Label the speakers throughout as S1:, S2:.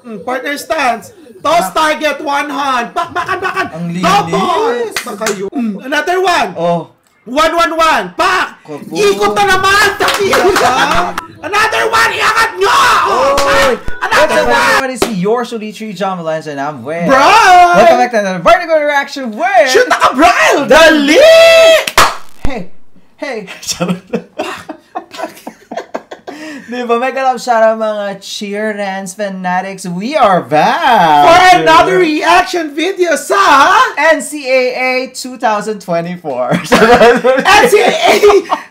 S1: Partner stance. Toss target, one hand. Bakan.
S2: Ang linis.
S1: Double. Baka yun. Another one.
S2: Oh.
S1: 1-1-1. Pak. Ikot na naman. Another one. Iangat nyo. Another one.
S2: Everybody see yours truly, John Valens, and I'm with
S1: Brian.
S2: Welcome back to another Vertical Reaction with
S1: Shoot na ka, Brian. Dali.
S2: Hey. Diba, may galap siya ng mga cheer dance fanatics. We are back
S1: for another reaction video sa
S2: NCAA 2024.
S1: NCAA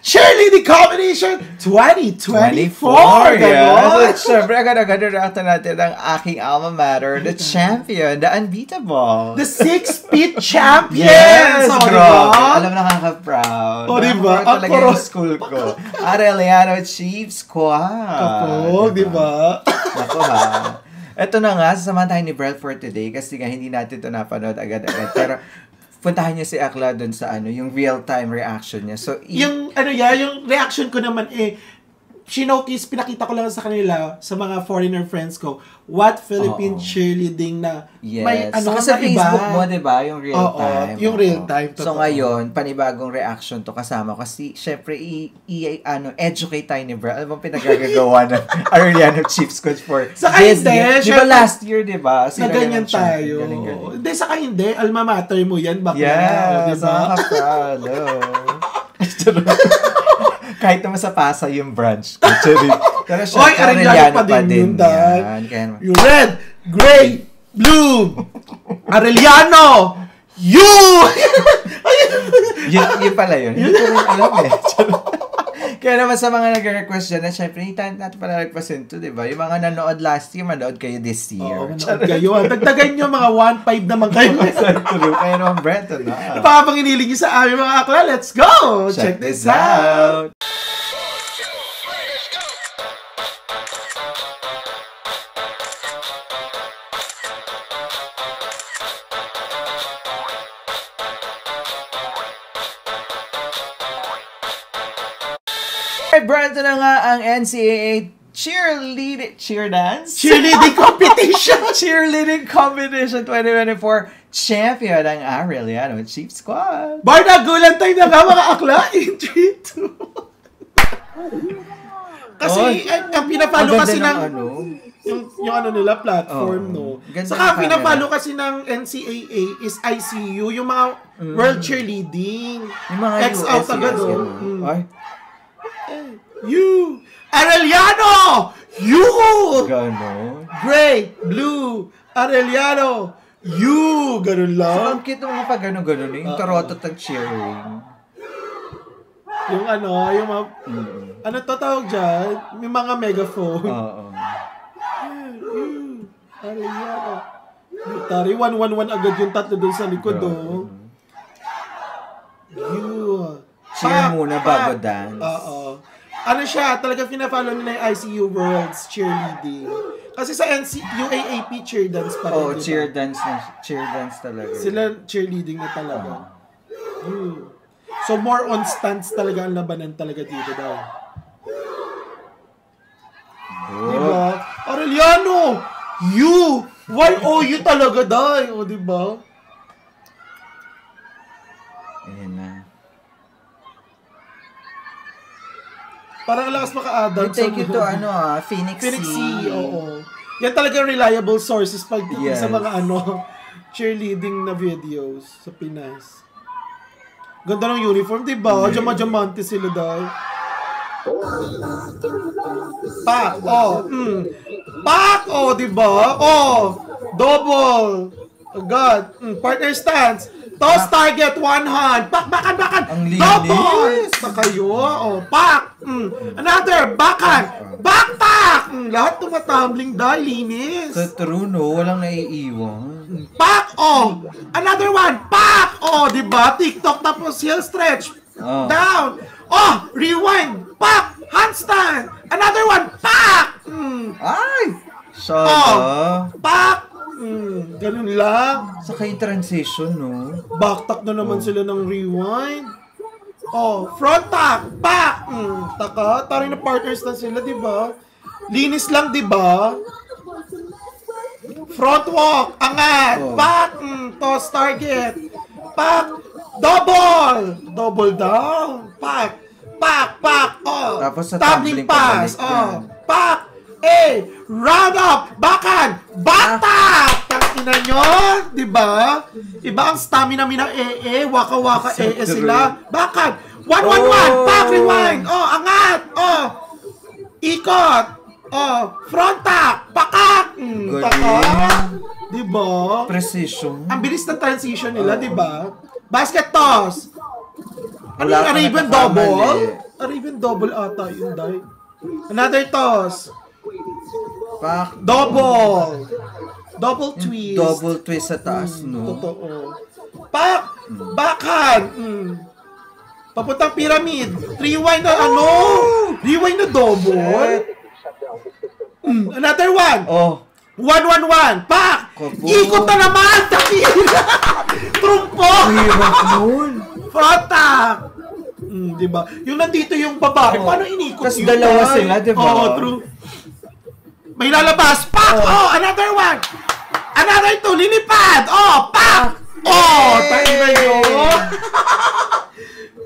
S1: Cheerleading Competition 2024.
S2: Yes. So, syempre, agad-agad react natin ang aking alma mater, the champion, the unbeatable.
S1: The 6-feet champion!
S2: Yes,
S1: so,
S2: bro.
S1: Diba?
S2: Alam, nakaka-proud.
S1: O, diba?
S2: Talaga yung school ko. Arellano Chief Squad.
S1: Kapog, diba?
S2: Naku ha. Ito na nga, sasamahan tayo ni Brel for today kasi nga hindi natin ito napanood agad-agad. Pero puntahan niya si Akla dun sa yung real-time reaction niya. So, yung
S1: reaction ko naman showcase, pinakita ko lang sa kanila, sa mga foreigner friends ko, what Philippine cheerleading na may
S2: sa Facebook mo, diba? Yung real time.
S1: Yung real time.
S2: So ngayon, panibagong reaction to kasama kasi syempre educate tayo ni Bro. Ano bang pinagagagawa ng Arellano Chiefs coach for
S1: this
S2: year? Diba last year, diba?
S1: Na ganyan tayo. Hindi, saka hindi. Alma mater mo yan. Bakla.
S2: Yes. Nakaka-proud. Kahit naman sa Pasay yung branch. Pero siya,
S1: Arellano pa din yan. Yung red, gray, blue, Arellano,
S2: yun pala yun. Hindi ko rin alam Kaya naman sa mga nag-request dyan, na syempre, hindi natin pala requestin to, diba? Yung mga nanood last year, manood kayo this year.
S1: Oo, manood kayo. Dagdagan nyo mga 1.5 naman kayo.
S2: Kaya naman, Brent, na.
S1: Napakapang inilig nyo sa aming mga akla. Let's go! Check this out!
S2: Brent, na nga ang NCAA Cheerleading
S1: Competition!
S2: Cheerleading Competition 2024 champion ang Arellano Chief Squad.
S1: Barda, gulan tayo na nga mga akla in 3, 2. Kasi, ang pinapalo kasi ng yung nila, platform, no? Saka, pinapalo kasi ng NCAA is ICU, yung mga World Cheerleading.
S2: Yung mga
S1: X-out agad, Arellano!
S2: Ganon.
S1: Gray, blue, Arellano, ganun lang.
S2: So, ang cute ng mga pag-ganon-ganon, yung tarotot ng cheering.
S1: Yung mga, ano to tawag dyan? May mga megaphone. Arellano. Tari, 1-1-1 agad yung tatlo dun sa likod,
S2: Cheer muna bago dance.
S1: Ano siya, talaga pina-follow nila yung ICU Worlds Cheerleading. Kasi sa UAAP cheer dance pa rin.
S2: Cheer dance talaga.
S1: Sila cheerleading na talaga. So more on stunts talaga ang labanan talaga dito daw. Diba? Arellano! YOU talaga daw. Diba?
S2: Ayan na.
S1: Parang lakas maka-Adams.
S2: Take you to Phoenix
S1: C. Oo. Yan talaga reliable sources pagdating sa mga cheerleading na videos sa Pinas. Ganda ng uniform, diba? Diamante sila dahil. Pak! Diba? Double! Agad. Partner stance. Toss target, one hand. Bakan.
S2: Ang linis.
S1: Double! Baka yun. Pak! Another, bakan. Backpack! Lahat tumatumbling dahil linis.
S2: Sa true, no? Walang naiiwan.
S1: Pak! Another one. Pak! Diba? TikTok tapos heel stretch. Down. Rewind. Pak! Handstand. Another one. Pak!
S2: Ay! Sada.
S1: Pak! Ganun lang.
S2: Saka yung transition, no?
S1: Backtack na naman sila ng rewind. Front tack. Pak! Taka. Taray na partners na sila, diba? Linis lang, diba? Front walk, angat. Pak, toss target. Pak, double. Double down. Pak, oh.
S2: Tapos sa
S1: tumbling pass, oh. Pak, round up, bakan, batak. Tangina nyo, di ba? Iba ang stamina ng waka-waka sila. Bakan, 1-1-1, pak, rewind, oh, angat, oh. Ikot, oh, front tap, pakak, takak. Di ba?
S2: Precision.
S1: Ang bilis ng transition nila, di ba? Basket toss. Ano yung Arabian double? Arabian double ata yun, dahil. Another toss.
S2: Pak.
S1: Double. Double twist.
S2: Double twist sa taas, no?
S1: Totoo. Pak! Backhand! Papuntang pyramid. Rewind na ano? Rewind na double. Another one.
S2: Oh.
S1: 1-1-1. Pak! Ikot na naman! Takira! Trumpo!
S2: Hirap nun.
S1: Front tap! Diba? Yung nandito yung babae, paano inikot
S2: tas yun? Tapos dalawa sila, diba?
S1: Oo, true. May lalabas. Pak! Oh, another one! Another two, lilipad! Oh, pak! Oh, tayo na yun!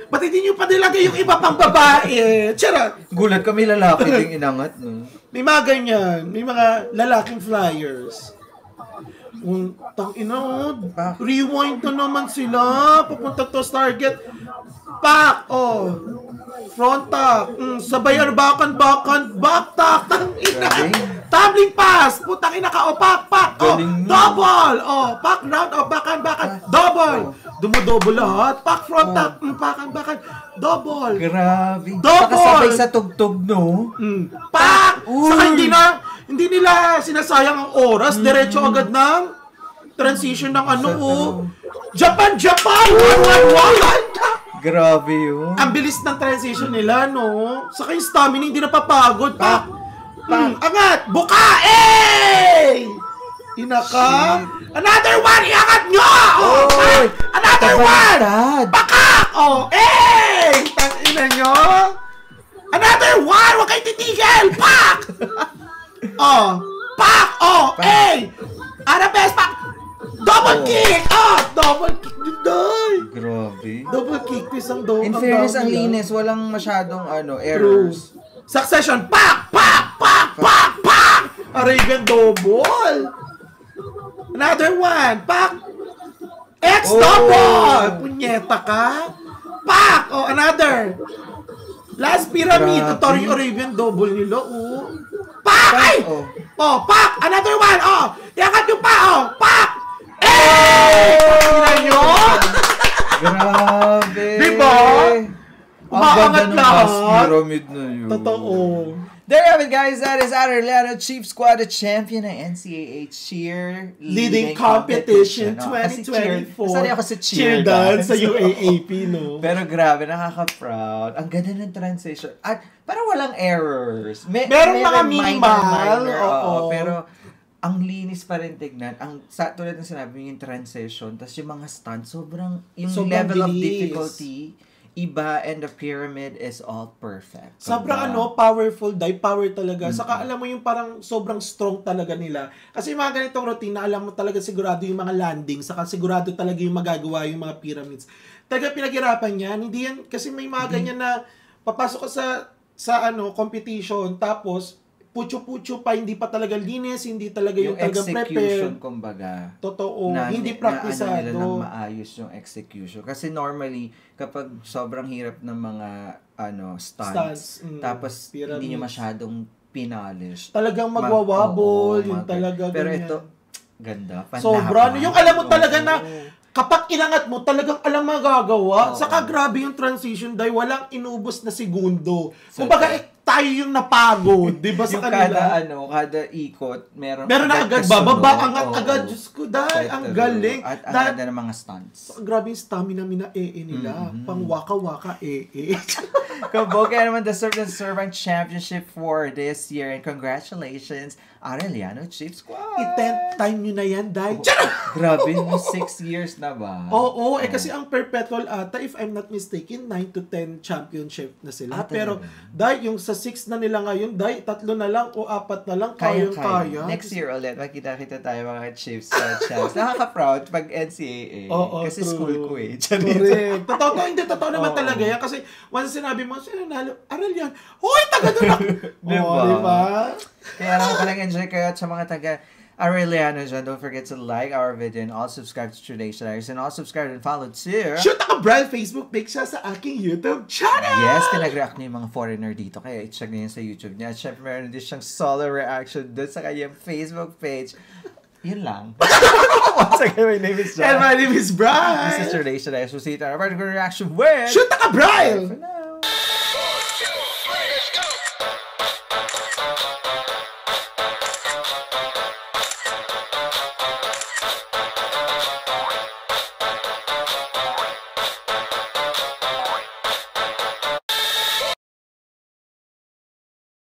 S1: Ba't hindi nyo pa nilagay yung iba pang babae? Charot!
S2: Gulat kami lalaki ding inangat, no?
S1: May mga ganyan. May mga lalaking flyers. Tangina, rewind na naman sila. Papunta to target. Pak! Oh. Front tap. Sabay bakan, back tap. Tangina. Tumbling pass. Putang ina ka. Oh, pak. Oh, double. Oh, pak, round. Oh, bakan. Double. Dumodouble lahat. Pak, front tap. Bakan. Double.
S2: Grabe.
S1: Double.
S2: Pakasabay sa tugtog, no?
S1: Pak! Saka hindi nila sinasayang ang oras. Diretso agad ng transition ng ano, Japan! 1-1-1!
S2: Grabe yun.
S1: Ang bilis ng transition nila, no? Saka yung stamina, hindi napapagod. Pak! Angat! Buka! Inaka! Another one! Iangat nyo! Another one! Pakak! Tangina nyo! Another one! Huwag kayo titigil! Pak! Pak! Arabes! Pak! Double kick! Double kick din, day!
S2: Grabe.
S1: Double kick, isang double.
S2: In fairness, ang linis. Walang masyadong, errors.
S1: Succession! Pak! Arabian double! Another one! Pak! X double! Punyeta ka! Pak! Another! Last pyramid! Ito rin Arabian double nila, Pak! Ay! Pak! Another one! Iangat nyo pa! Pak! Tingnan nyo!
S2: Grabe!
S1: Diba? Umaangat lahat.
S2: Pyramid na yun.
S1: Totoo.
S2: There you have it, guys. That is Atlanta Chief Squad, the champion ng NCAA Cheer
S1: Leading Competition 2024.
S2: Sorry ako sa cheer
S1: dance sa UAAP, no?
S2: Pero grabe, nakaka-proud. Ang ganda ng transition. At parang walang errors.
S1: Meron mga minimal.
S2: Pero ang linis pa rin tignan. Tulad ng sinabi yung transition, tas yung mga stunts, sobrang level of difficulty, iba, and the pyramid is all perfect.
S1: Sobrang powerful, power talaga. Saka alam mo yung parang sobrang strong talaga nila. Kasi yung mga ganitong routine na alam mo talaga sigurado yung mga landing, saka sigurado talaga yung magagawa yung mga pyramids. Talaga pinaghirapan yan. Hindi yan, kasi may mga ganyan na papasok ka sa competition, tapos putyo-putyo pa, hindi pa talaga linis, hindi talaga yung talagang prepare.
S2: Execution, kumbaga.
S1: Totoo, hindi praktisado.
S2: Na nila ng maayos yung execution. Kasi normally, kapag sobrang hirap ng mga stunts, tapos pyramids, hindi nyo masyadong pinalish.
S1: Talagang magwawabol, yung talaga.
S2: Pero ito, ganda.
S1: Sobra. Yung alam mo talaga na, kapag inangat mo, talagang alam magagawa. Saka grabe yung transition dahil walang inubos na segundo. Kumbaga, tayo yung napagod, di ba sa kanila?
S2: Kada ikot, meron
S1: na agad, bababa, angat agad. Diyos ko, dahil, ang galing.
S2: At ang ganda ng mga stunts.
S1: So, grabe yung stamina nila. Pang waka-waka
S2: Kabog, kaya naman deserve ang championship for this year. And congratulations, Arellano Chief Squad.
S1: I-10th time nyo na yan, dahil.
S2: Grabe, 6 years na ba?
S1: Oo, kasi ang perpetual ata, if I'm not mistaken, 9 to 10 championship na sila. Pero, dahil yung sa 6 na nila ngayon, dahil 3 na lang o 4 na lang, kaya.
S2: Next year ulit, makita-kita tayo mga Chiefs champs. Nakaka-proud pag NCAA. Kasi true. School ko eh.
S1: Correct. Totoo naman talaga yan. Kasi, once sinabi mo, sino nalo? Arellano. Hoy, taga doon ako. Diba?
S2: Kaya lang palang enjoy kayo at sa mga taga Arellano dyan, don't forget to like our video and all subscribe to True Days and all subscribe and follow to
S1: Shoot ako, Brian, Facebook page siya sa aking YouTube channel!
S2: Yes, pinag-react niya yung mga foreigner dito, kaya i-check niyo sa YouTube niya. At syempre, meron din siyang solo reaction doon sa kanyang Facebook page. Yun lang. Once again, my name is John.
S1: And my name is Brian.
S2: This is True Days. We'll see you in our particular reaction with
S1: Shoot ako, Brian!